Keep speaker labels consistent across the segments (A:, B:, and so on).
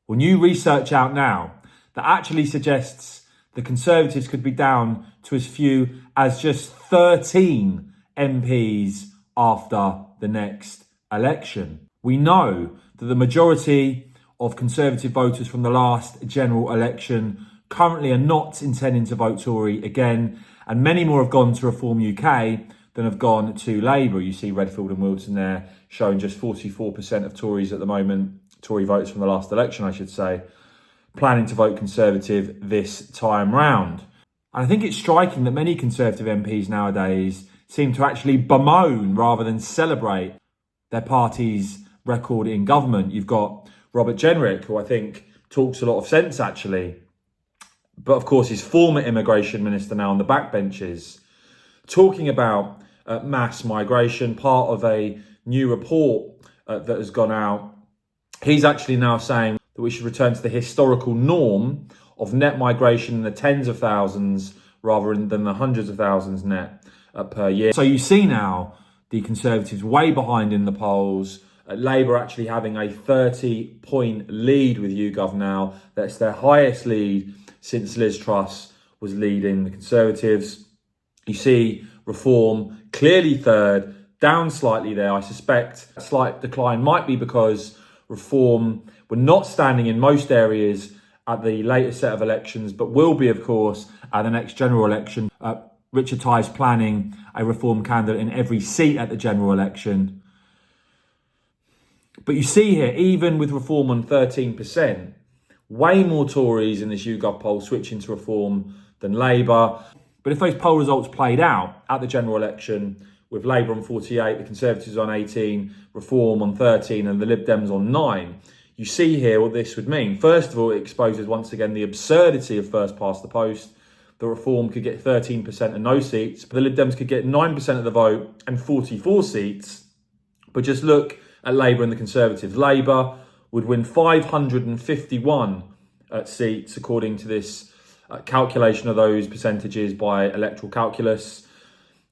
A: Well, new research out now that actually suggests the Conservatives could be down to as few as just 13 MPs after the next election. We know that the majority of Conservative voters from the last general election currently are not intending to vote Tory again, and many more have gone to Reform UK than have gone to Labour. You see Redfield and Wilson there showing just 44% of Tories at the moment, Tory voters from the last election, I should say, planning to vote Conservative this time round. And I think it's striking that many Conservative MPs nowadays seem to actually bemoan rather than celebrate their party's record in government. You've got Robert Jenrick, who I think talks a lot of sense actually, but of course his former immigration minister now on the backbenches, talking about mass migration, part of a new report that has gone out. He's actually now saying that we should return to the historical norm of net migration in the tens of thousands rather than the hundreds of thousands net per year. So you see now the Conservatives way behind in the polls, Labour actually having a 30-point lead with YouGov now. That's their highest lead since Liz Truss was leading the Conservatives. You see Reform clearly third, down slightly there. I suspect a slight decline might be because Reform were not standing in most areas at the latest set of elections, but will be, of course, at the next general election. Richard Tice planning a Reform candidate in every seat at the general election. But you see here, even with Reform on 13%, way more Tories in this YouGov poll switching to Reform than Labour. But if those poll results played out at the general election, with Labour on 48, the Conservatives on 18, Reform on 13 and the Lib Dems on 9, you see here what this would mean. First of all, it exposes once again the absurdity of first past the post. The Reform could get 13% and no seats, but the Lib Dems could get 9% of the vote and 44 seats. But just look at Labour and the Conservatives. Labour would win 551 seats according to this calculation of those percentages by electoral calculus.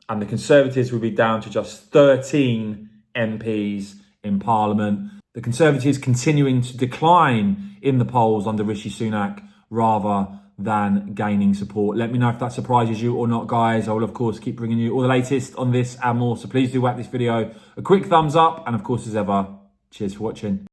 A: And the Conservatives would be down to just 13 MPs in Parliament. The Conservatives continuing to decline in the polls under Rishi Sunak rather than gaining support. Let me know if that surprises you or not, guys. I will, of course, keep bringing you all the latest on this and more. So please do whack this video a quick thumbs up. And of course, as ever, cheers for watching.